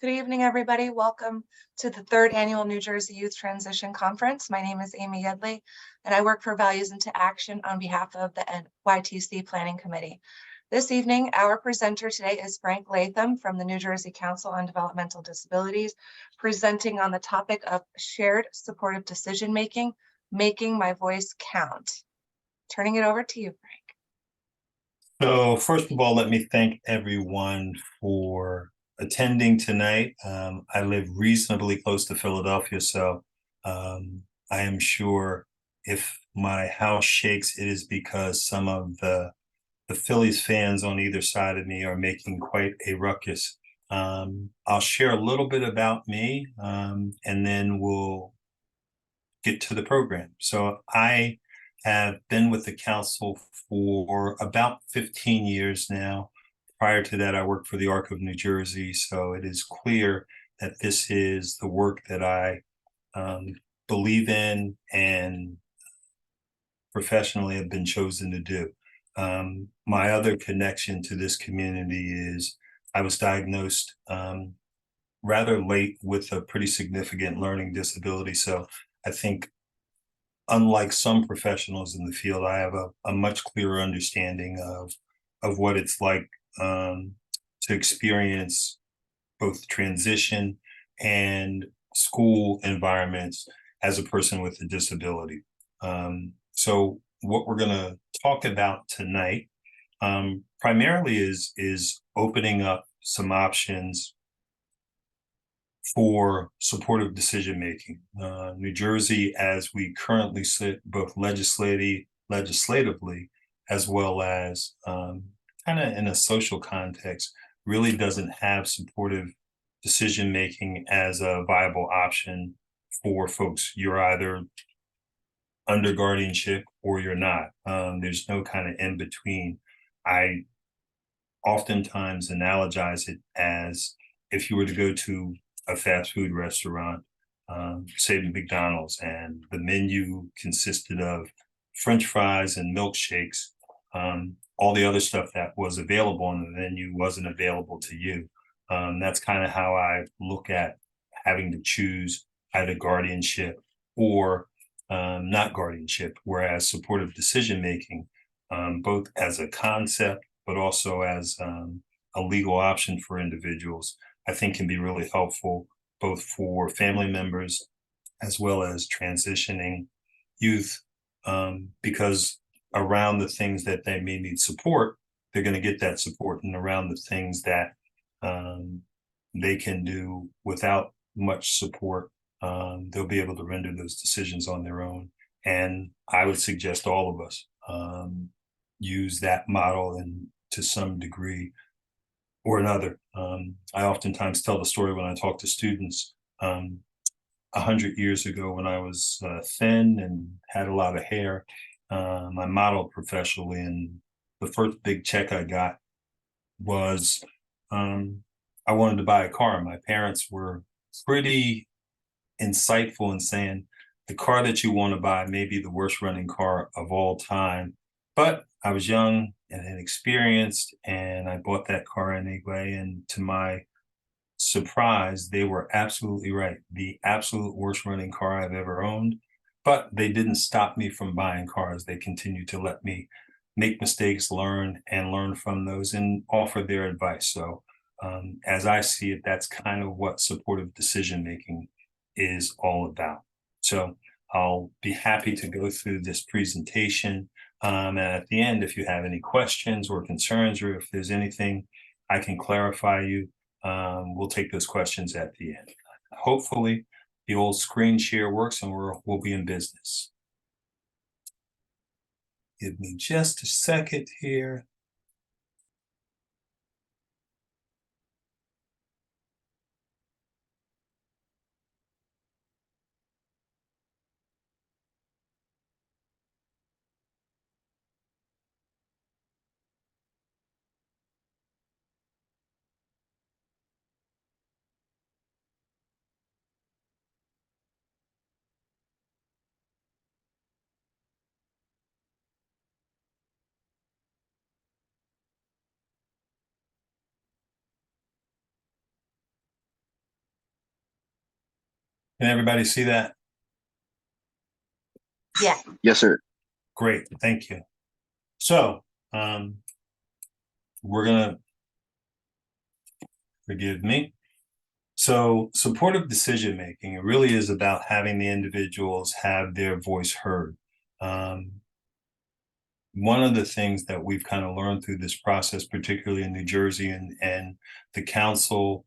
Good evening, everybody. Welcome to the third annual New Jersey Youth Transition Conference. My name is Amy Yedley, and I work for Values into Action on behalf of the YTC Planning Committee. This evening, our presenter today is Frank Latham from the New Jersey Council on Developmental Disabilities, presenting on the topic of shared supportive decision-making, making my voice count. Turning it over to you, Frank. So first of all, let me thank everyone for attending tonight. I live reasonably close to Philadelphia, so I am sure if my house shakes, it is because some of the Phillies fans on either side of me are making quite a ruckus. I'll share a little bit about me, and then we'll get to the program. So I have been with the council for about 15 years now. Prior to that, I worked for the ARC of New Jersey. So it is clear that this is the work that I believe in and professionally have been chosen to do. My other connection to this community is I was diagnosed rather late with a pretty significant learning disability. So I think, unlike some professionals in the field, I have a much clearer understanding of what it's like to experience both transition and school environments as a person with a disability. So what we're going to talk about tonight primarily is opening up some options for supportive decision-making. New Jersey, as we currently sit both legislatively, as well as kind of in a social context, really doesn't have supportive decision-making as a viable option for folks. You're either under guardianship or you're not. There's no kind of in between. I oftentimes analogize it as if you were to go to a fast food restaurant, say McDonald's, and the menu consisted of French fries and milkshakes. All the other stuff that was available on the menu wasn't available to you. That's kind of how I look at having to choose either guardianship or not guardianship, whereas supportive decision-making, both as a concept, but also as a legal option for individuals, I think can be really helpful both for family members as well as transitioning youth, because around the things that they may need support, they're going to get that support, and around the things that they can do without much support, they'll be able to render those decisions on their own. And I would suggest all of us use that model and to some degree or another. I oftentimes tell the story when I talk to students. 100 years ago, when I was thin and had a lot of hair, I modeled professionally, and the first big check I got was I wanted to buy a car. My parents were pretty insightful in saying, the car that you want to buy may be the worst running car of all time. But I was young and inexperienced, and I bought that car anyway. And to my surprise, they were absolutely right. The absolute worst running car I've ever owned. But they didn't stop me from buying cars. They continued to let me make mistakes, learn from those, and offer their advice. So as I see it, that's kind of what supportive decision-making is all about. So I'll be happy to go through this presentation. And at the end, if you have any questions or concerns, or if there's anything I can clarify you, we'll take those questions at the end. Hopefully, the old screen share works and we'll be in business. Give me just a second here. Can everybody see that? Yeah. Yes, sir. Great, thank you. So we're gonna, forgive me. So supportive decision making, it really is about having the individuals have their voice heard. One of the things that we've kind of learned through this process, particularly in New Jersey and the council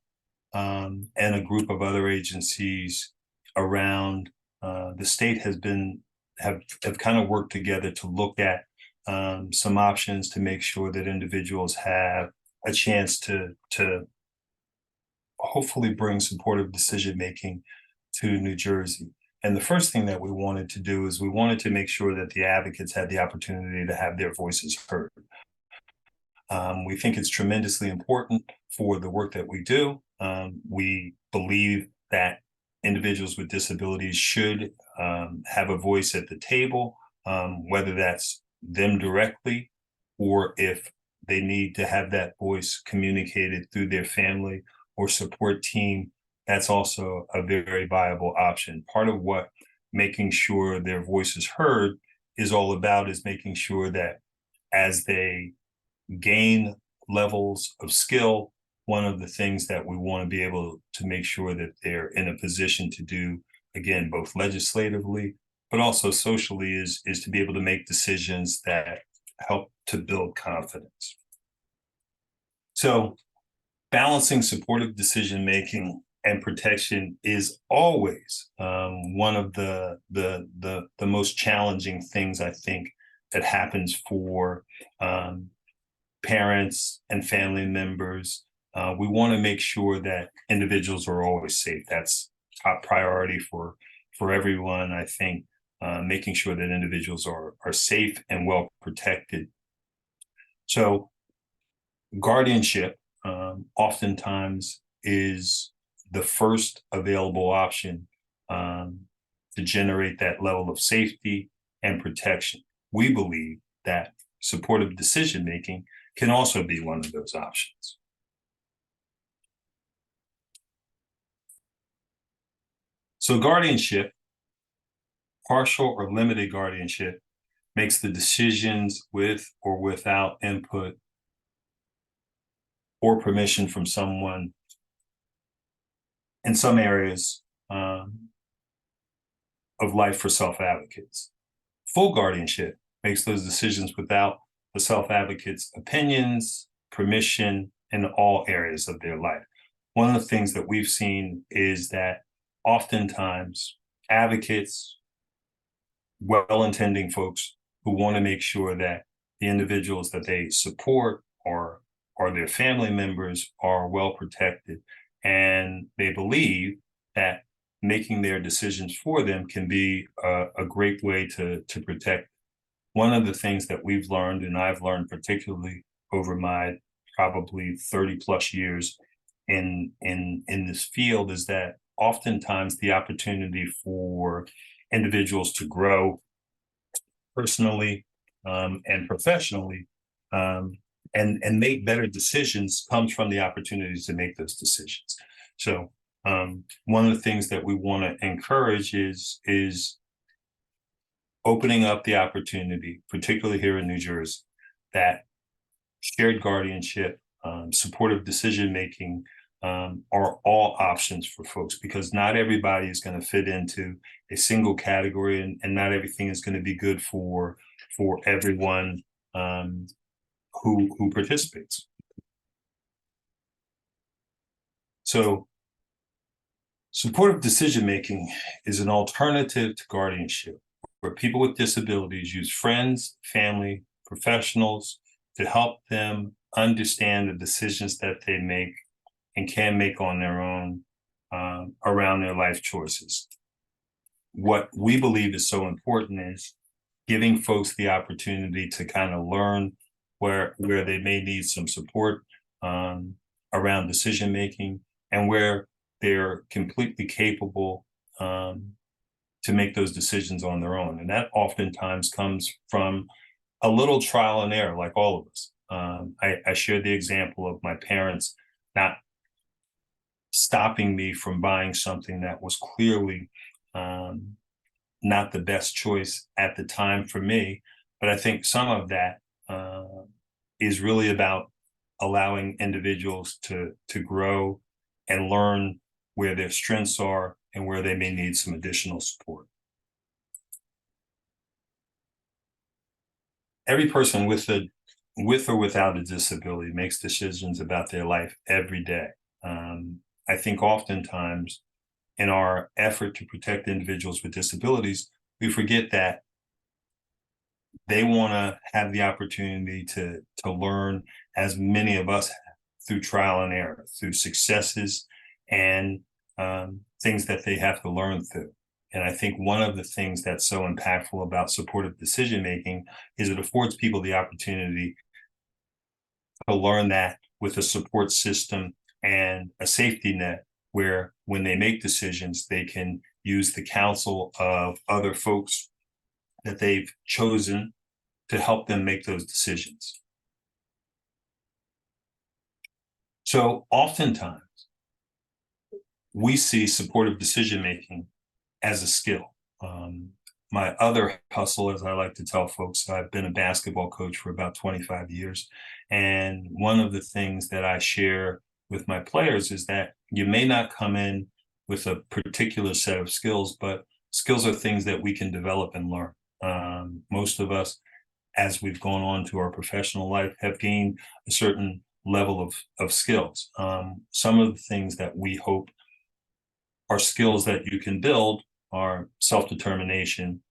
and a group of other agencies around the state have kind of worked together to look at some options to make sure that individuals have a chance to hopefully bring supportive decision making to New Jersey. And the first thing that we wanted to do is we wanted to make sure that the advocates had the opportunity to have their voices heard. We think it's tremendously important for the work that we do. We believe that individuals with disabilities should have a voice at the table, whether that's them directly or if they need to have that voice communicated through their family or support team. That's also a very viable option. Part of what making sure their voice is heard is all about is making sure that as they gain levels of skill, one of the things that we want to be able to make sure that they're in a position to do, again, both legislatively, but also socially, is to be able to make decisions that help to build confidence. So balancing supportive decision-making and protection is always one of the most challenging things, I think, that happens for parents and family members. We want to make sure that individuals are always safe. That's top priority for everyone, I think, making sure that individuals are safe and well protected. So guardianship oftentimes is the first available option to generate that level of safety and protection. We believe that supportive decision-making can also be one of those options. So guardianship, partial or limited guardianship, makes the decisions with or without input or permission from someone in some areas of life for self-advocates. Full guardianship makes those decisions without the self-advocate's opinions, permission in all areas of their life. One of the things that we've seen is that oftentimes advocates, well-intending folks who want to make sure that the individuals that they support or their family members are well protected, and they believe that making their decisions for them can be a great way to protect. One of the things that we've learned, and I've learned particularly over my probably 30 plus years in this field, is that oftentimes the opportunity for individuals to grow personally and professionally and make better decisions comes from the opportunities to make those decisions. So one of the things that we want to encourage is opening up the opportunity, particularly here in New Jersey, that shared guardianship, supportive decision-making are all options for folks, because not everybody is going to fit into a single category, and not everything is going to be good for everyone who participates. So supportive decision-making is an alternative to guardianship, where people with disabilities use friends, family, professionals to help them understand the decisions that they make and can make on their own around their life choices. What we believe is so important is giving folks the opportunity to kind of learn where they may need some support around decision making, and where they're completely capable to make those decisions on their own. And that oftentimes comes from a little trial and error, like all of us. I shared the example of my parents not stopping me from buying something that was clearly not the best choice at the time for me. But I think some of that is really about allowing individuals to grow and learn where their strengths are and where they may need some additional support. Every person with or without a disability makes decisions about their life every day. I think oftentimes in our effort to protect individuals with disabilities, we forget that they want to have the opportunity to learn, as many of us have, through trial and error, through successes and things that they have to learn through. And I think one of the things that's so impactful about supportive decision-making is it affords people the opportunity to learn that with a support system and a safety net where when they make decisions, they can use the counsel of other folks that they've chosen to help them make those decisions. So oftentimes, we see supportive decision-making as a skill. My other hustle, as I like to tell folks, I've been a basketball coach for about 25 years. And one of the things that I share with my players is that you may not come in with a particular set of skills, but skills are things that we can develop and learn. Most of us, as we've gone on to our professional life, have gained a certain level of skills. Some of the things that we hope are skills that you can build are self-determination,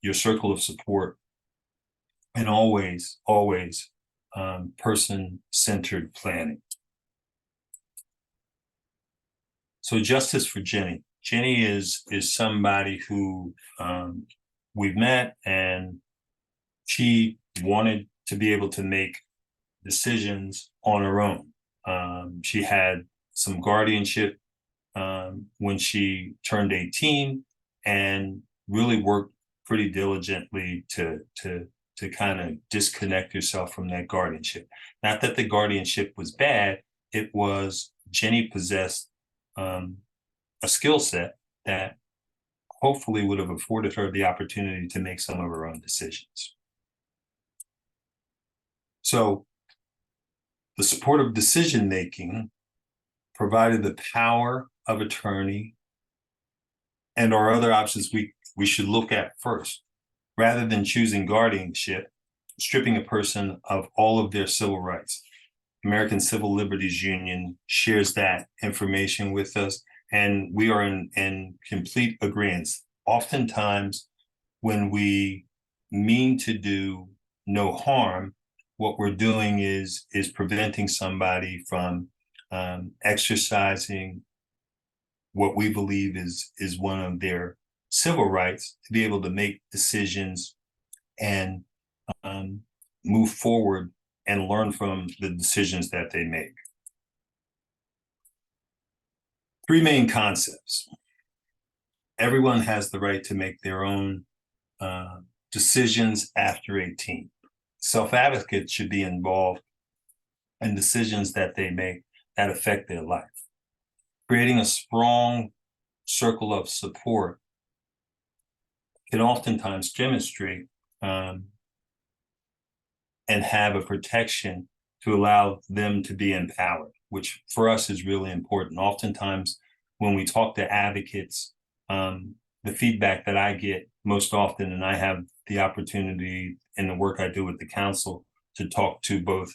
your circle of support, and always person-centered planning. So justice for Jenny. Jenny is somebody who we've met, and she wanted to be able to make decisions on her own. She had some guardianship when she turned 18, and really worked pretty diligently to kind of disconnect herself from that guardianship. Not that the guardianship was bad, it was Jenny possessed a skill set that hopefully would have afforded her the opportunity to make some of her own decisions. So the supportive decision-making provided the power of attorney and our other options we should look at first. Rather than choosing guardianship, stripping a person of all of their civil rights. American Civil Liberties Union shares that information with us, and we are in complete agreement. Oftentimes, when we mean to do no harm, what we're doing is preventing somebody from exercising what we believe is one of their civil rights, to be able to make decisions and move forward and learn from the decisions that they make. Three main concepts. Everyone has the right to make their own decisions after 18. Self-advocates should be involved in decisions that they make that affect their life. Creating a strong circle of support can oftentimes demonstrate and have a protection to allow them to be empowered, which for us is really important. Oftentimes, when we talk to advocates, the feedback that I get most often, and I have the opportunity in the work I do with the council to talk to both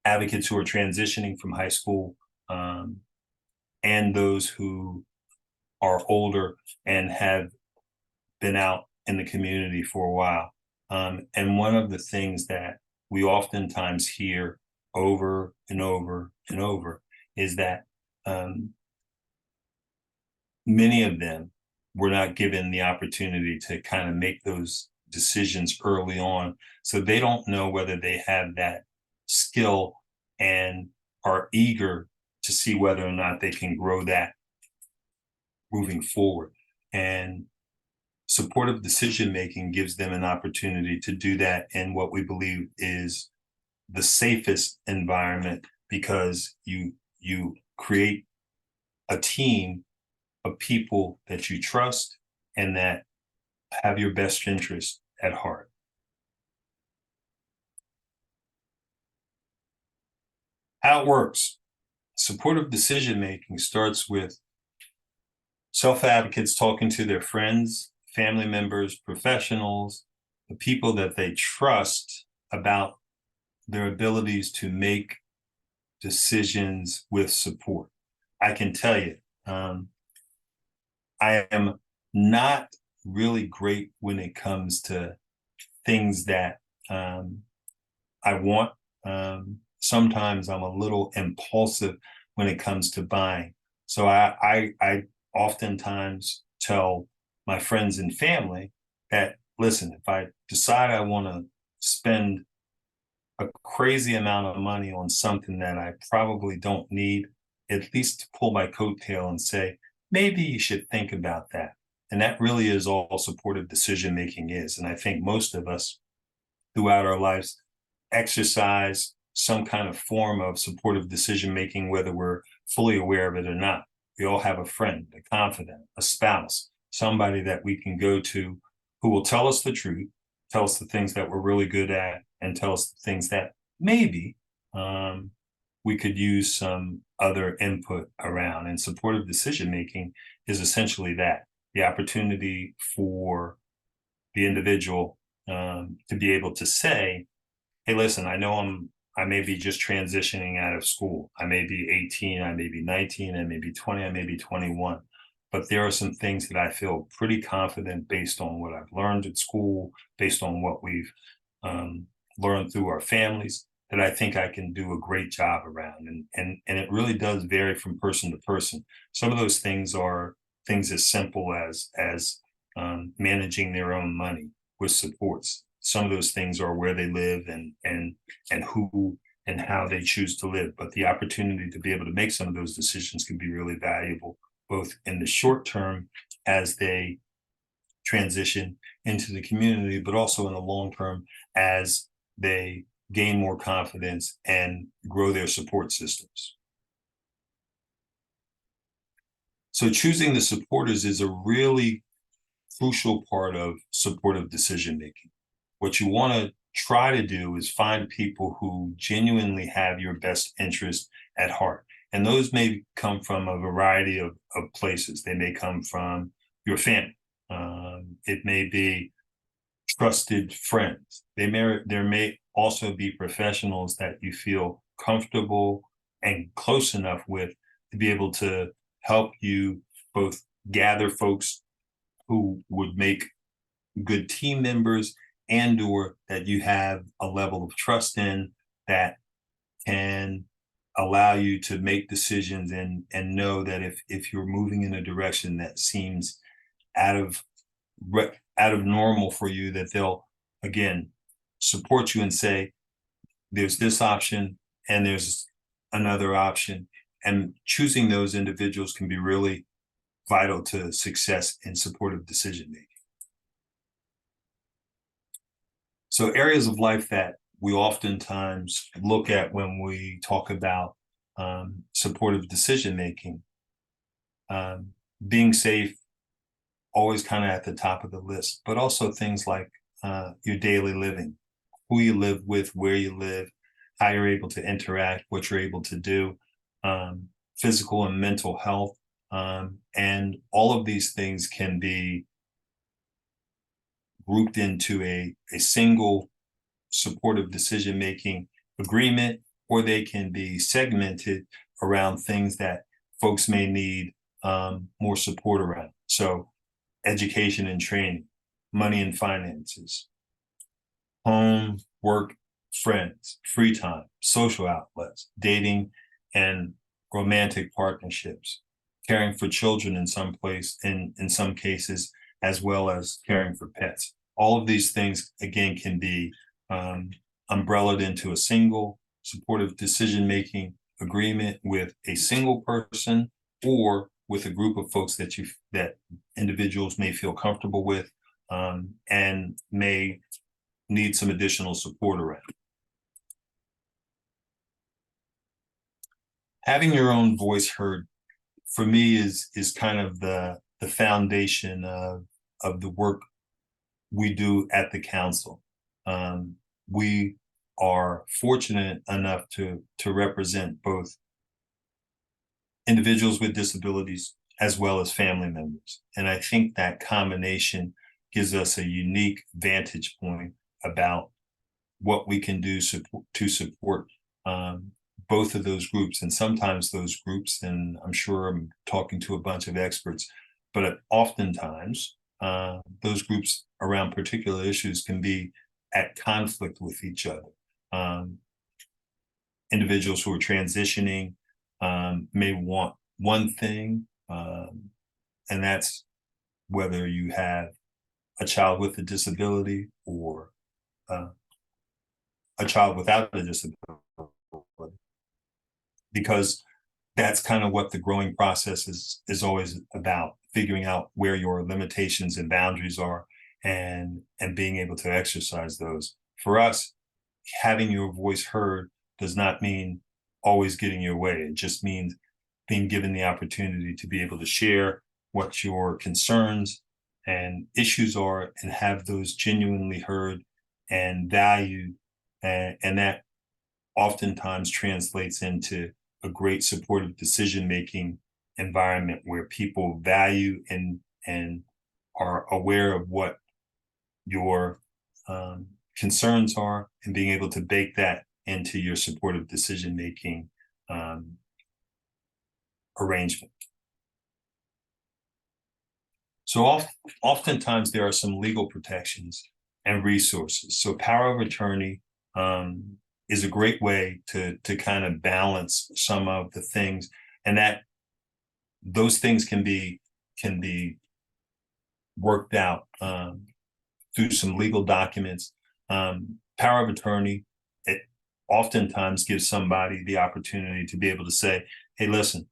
advocates who are transitioning from high school and those who are older and have been out in the community for a while. And one of the things that we oftentimes hear over and over and over is that many of them were not given the opportunity to kind of make those decisions early on. So they don't know whether they have that skill and are eager to see whether or not they can grow that moving forward. And supportive decision-making gives them an opportunity to do that in what we believe is the safest environment, because you you create a team of people that you trust and that have your best interest at heart. How it works. Supportive decision-making starts with self-advocates talking to their friends, family members, professionals, the people that they trust about their abilities to make decisions with support. I can tell you, I am not really great when it comes to things that I want. Sometimes I'm a little impulsive when it comes to buying. So I oftentimes tell my friends and family that, listen, if I decide I want to spend a crazy amount of money on something that I probably don't need, at least to pull my coattail and say, maybe you should think about that. And that really is all supportive decision making is. And I think most of us throughout our lives exercise some kind of form of supportive decision making, whether we're fully aware of it or not. We all have a friend, a confidant, a spouse, somebody that we can go to who will tell us the truth, tell us the things that we're really good at, and tell us the things that maybe we could use some other input around. And supportive decision making is essentially that, the opportunity for the individual to be able to say, hey, listen, I may be just transitioning out of school. I may be 18, I may be 19, I may be 20, I may be 21. But there are some things that I feel pretty confident based on what I've learned at school, based on what we've learned through our families, that I think I can do a great job around. And it really does vary from person to person. Some of those things are things as simple as managing their own money with supports. Some of those things are where they live and who and how they choose to live. But the opportunity to be able to make some of those decisions can be really valuable, both in the short term as they transition into the community, but also in the long term as they gain more confidence and grow their support systems. So choosing the supporters is a really crucial part of supportive decision making. What you want to try to do is find people who genuinely have your best interest at heart. And those may come from a variety of places. They may come from your family. It may be trusted friends. There may also be professionals that you feel comfortable and close enough with to be able to help you both gather folks who would make good team members, and or that you have a level of trust in that can allow you to make decisions and know that if you're moving in a direction that seems out of normal for you, that they'll again support you and say, there's this option and there's another option. And choosing those individuals can be really vital to success in supportive decision making. So areas of life that we oftentimes look at when we talk about supportive decision making, being safe, always kind of at the top of the list, but also things like your daily living, who you live with, where you live, how you're able to interact, what you're able to do, physical and mental health. And all of these things can be grouped into a single supportive decision-making agreement, or they can be segmented around things that folks may need more support around. So education and training, money and finances, home, work, friends, free time, social outlets, dating and romantic partnerships, caring for children in some cases, as well as caring for pets. All of these things, again, can be umbrellaed into a single supportive decision-making agreement with a single person or with a group of folks that individuals may feel comfortable with and may need some additional support around. having your own voice heard for me is kind of the foundation of the work we do at the council. We are fortunate enough to represent both individuals with disabilities as well as family members. And I think that combination gives us a unique vantage point about what we can do to support both of those groups. And sometimes those groups, and I'm sure I'm talking to a bunch of experts, but oftentimes those groups around particular issues can be at conflict with each other. Individuals who are transitioning may want one thing, and that's whether you have a child with a disability or a child without a disability, because that's kind of what the growing process is always about, figuring out where your limitations and boundaries are and being able to exercise those. For us, having your voice heard does not mean always getting your way. It just means being given the opportunity to be able to share what your concerns and issues are and have those genuinely heard and valued. And that oftentimes translates into a great supportive decision-making environment where people value and are aware of what your concerns are, and being able to bake that into your supportive decision-making arrangement. So oftentimes there are some legal protections and resources. So power of attorney is a great way to kind of balance some of the things, and that those things can be worked out through some legal documents. Power of attorney, it oftentimes gives somebody the opportunity to be able to say, hey, listen,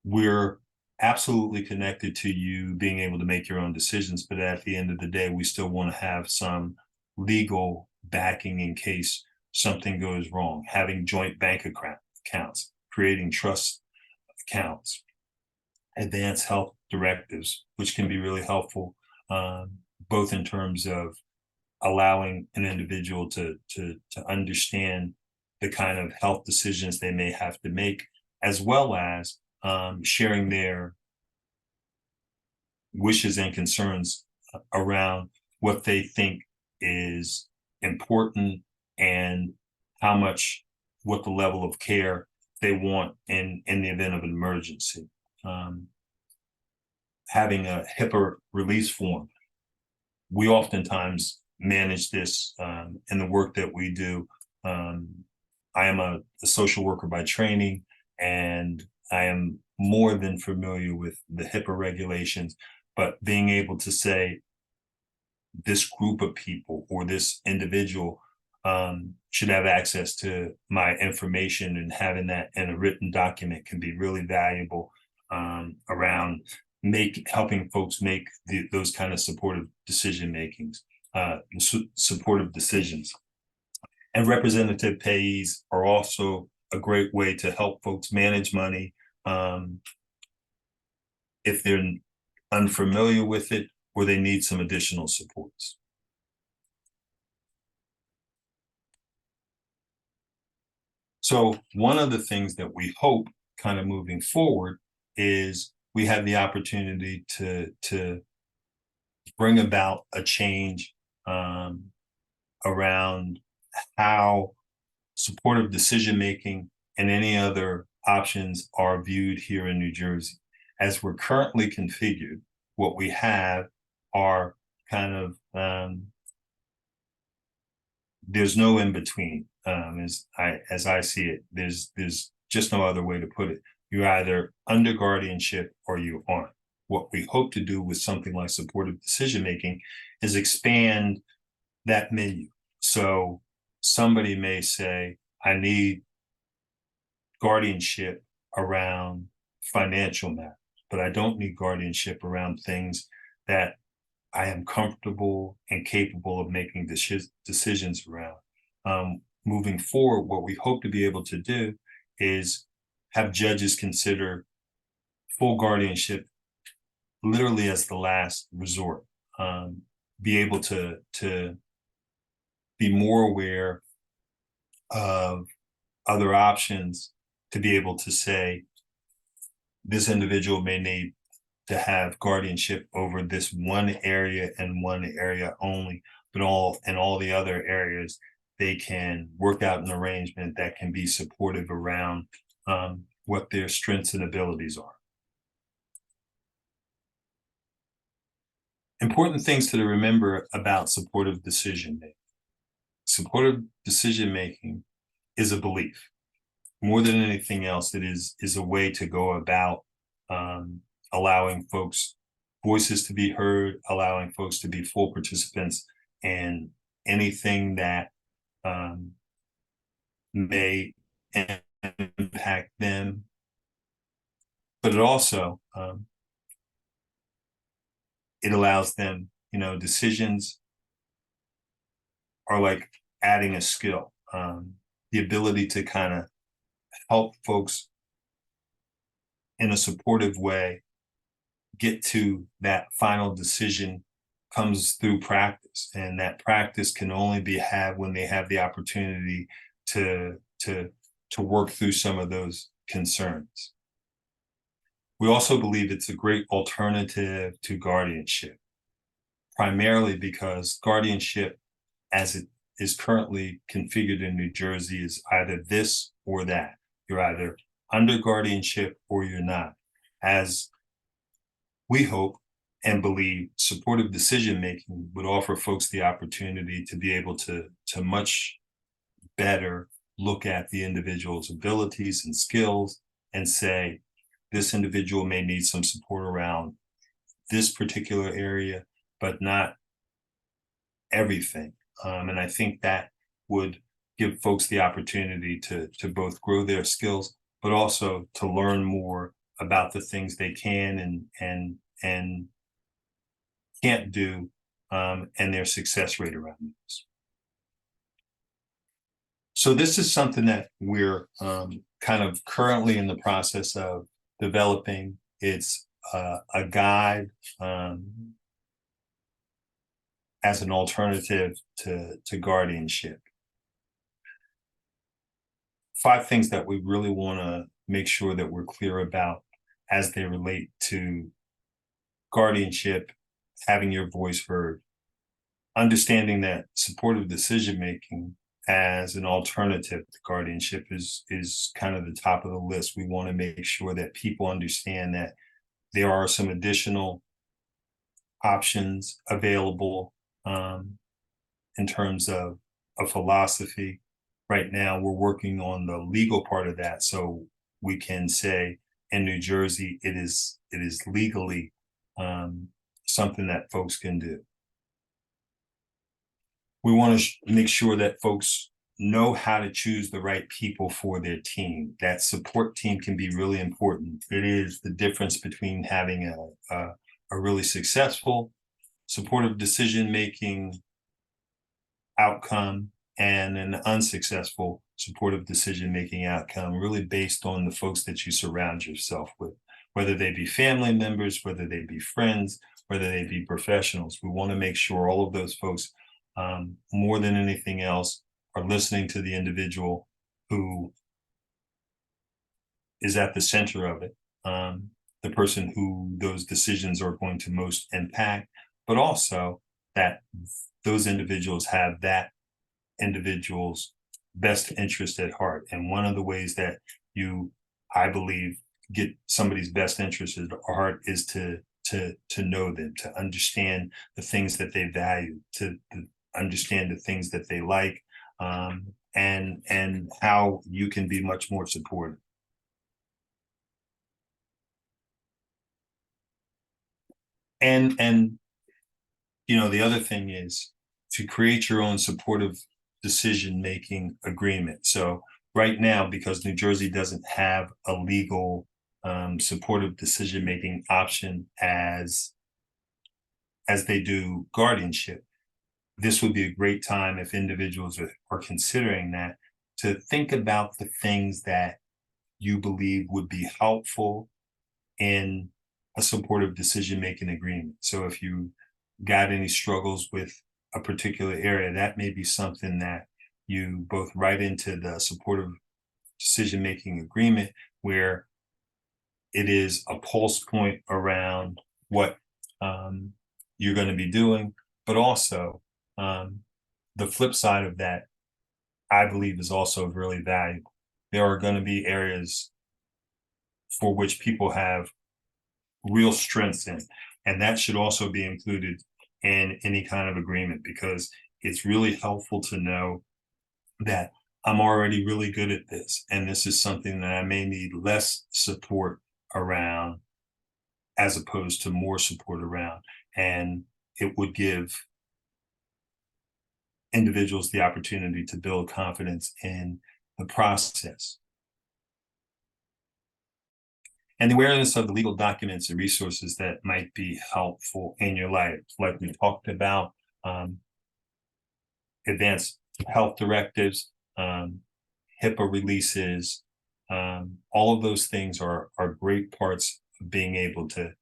we're absolutely connected to you being able to make your own decisions, but at the end of the day, we still want to have some legal backing in case something goes wrong. Having joint bank accounts, creating trust accounts, advanced health directives, which can be really helpful, both in terms of allowing an individual to understand the kind of health decisions they may have to make, as well as sharing their wishes and concerns around what they think is important and what the level of care they want in the event of an emergency. Having a HIPAA release form, we oftentimes manage this in the work that we do. I am a social worker by training, and I am more than familiar with the HIPAA regulations, but being able to say this group of people or this individual should have access to my information, and having that in a written document can be really valuable around helping folks make those kind of supportive supportive decisions. And representative payees are also a great way to help folks manage money if they're unfamiliar with it or they need some additional supports. So one of the things that we hope kind of moving forward is we have the opportunity to bring about a change around how supportive decision-making and any other options are viewed here in New Jersey. As we're currently configured, what we have are kind of, there's no in between. As I see it, there's just no other way to put it. You're either under guardianship or you aren't. What we hope to do with something like supportive decision-making is expand that menu. So somebody may say, I need guardianship around financial matters, but I don't need guardianship around things that I am comfortable and capable of making decisions around. Moving forward, what we hope to be able to do is have judges consider full guardianship literally as the last resort. Be able to be more aware of other options, to be able to say this individual may need to have guardianship over this one area and one area only, but all the other areas they can work out an arrangement that can be supportive around what their strengths and abilities are. Important things to remember about supportive decision making. Supportive decision making is a belief. More than anything else, it is a way to go about allowing folks' voices to be heard, allowing folks to be full participants in anything that may impact them. But it also it allows them, decisions are like adding a skill, the ability to kind of help folks in a supportive way get to that final decision comes through practice, and that practice can only be had when they have the opportunity to work through some of those concerns. We also believe it's a great alternative to guardianship, primarily because guardianship, as it is currently configured in New Jersey, is either this or that. You're either under guardianship or you're not. As we hope and believe, supportive decision-making would offer folks the opportunity to be able to much better look at the individual's abilities and skills and say, this individual may need some support around this particular area, but not everything. And I think that would give folks the opportunity to both grow their skills, but also to learn more about the things they can and can't do, and their success rate around this. So this is something that we're kind of currently in the process of developing. It's a guide as an alternative to guardianship. 5 things that we really want to make sure that we're clear about as they relate to guardianship, having your voice heard, understanding that supportive decision-making as an alternative to guardianship is kind of the top of the list. We want to make sure that people understand that there are some additional options available in terms of a philosophy. Right now, we're working on the legal part of that, so we can say in New Jersey it is legally something that folks can do. We want to make sure that folks know how to choose the right people for their team. That support team can be really important. It is the difference between having a really successful supportive decision-making outcome and an unsuccessful supportive decision-making outcome, really based on the folks that you surround yourself with, whether they be family members, whether they be friends, whether they be professionals. We want to make sure all of those folks, more than anything else, are listening to the individual who is at the center of it, the person who those decisions are going to most impact, but also that those individuals have that individual's best interest at heart. And one of the ways that you, I believe, get somebody's best interest at heart is to know them, to understand the things that they value, to understand the things that they like, and how you can be much more supportive. And the other thing is to create your own supportive decision-making agreement. So right now, because New Jersey doesn't have a legal supportive decision-making option as they do guardianship, this would be a great time, if individuals are considering that, to think about the things that you believe would be helpful in a supportive decision-making agreement. So if you got any struggles with a particular area, that may be something that you both write into the supportive decision-making agreement, where it is a pulse point around what you're going to be doing, but also the flip side of that, I believe, is also really valuable. There are going to be areas for which people have real strengths in, and that should also be included in any kind of agreement, because it's really helpful to know that I'm already really good at this, and this is something that I may need less support around as opposed to more support around. And it would give individuals the opportunity to build confidence in the process. And the awareness of the legal documents and resources that might be helpful in your life, like we talked about, advanced health directives, HIPAA releases, all of those things are great parts of being able to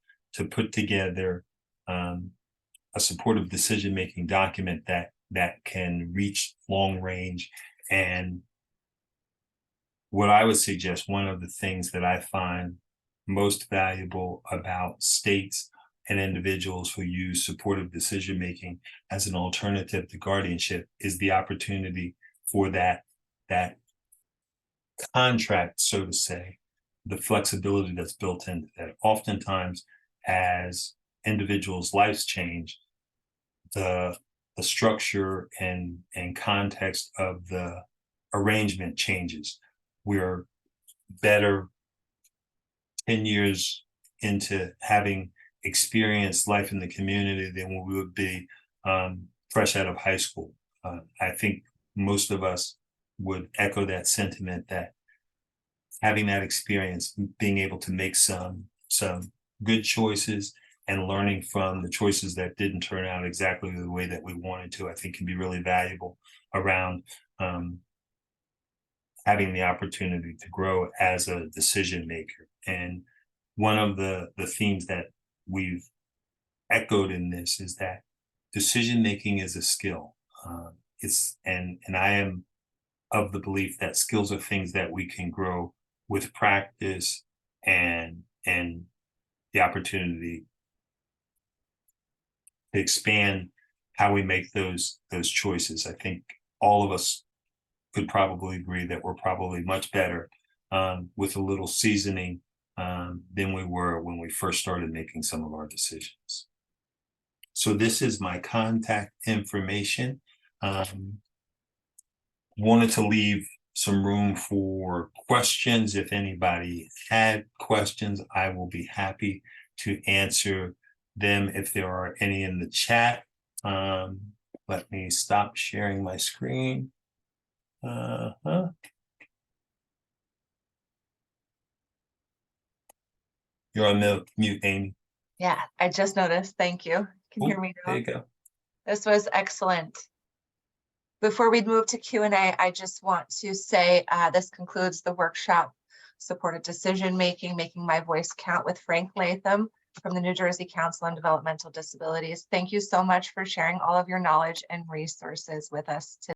put together a supportive decision-making document that can reach long range. And what I would suggest, one of the things that I find most valuable about states and individuals who use supportive decision-making as an alternative to guardianship, is the opportunity for that contract, so to say, the flexibility that's built into that. Oftentimes, as individuals' lives change, the structure and context of the arrangement changes. We're better 10 years into having experienced life in the community than we would be fresh out of high school. I think most of us would echo that sentiment, that having that experience, being able to make some good choices and learning from the choices that didn't turn out exactly the way that we wanted to, I think can be really valuable around having the opportunity to grow as a decision maker. And one of the themes that we've echoed in this is that decision making is a skill. And I am of the belief that skills are things that we can grow with practice and the opportunity to expand how we make those choices. I think all of us could probably agree that we're probably much better with a little seasoning than we were when we first started making some of our decisions. So this is my contact information. Wanted to leave some room for questions. If anybody had questions, I will be happy to answer them if there are any in the chat. Let me stop sharing my screen. You're on mute, Amy. Yeah, I just noticed. Thank you. Can you hear me now? There you go. This was excellent. Before we move to Q&A, I just want to say this concludes the workshop, Supported Decision Making, Making My Voice Count, with Frank Latham from the New Jersey Council on Developmental Disabilities. Thank you so much for sharing all of your knowledge and resources with us today.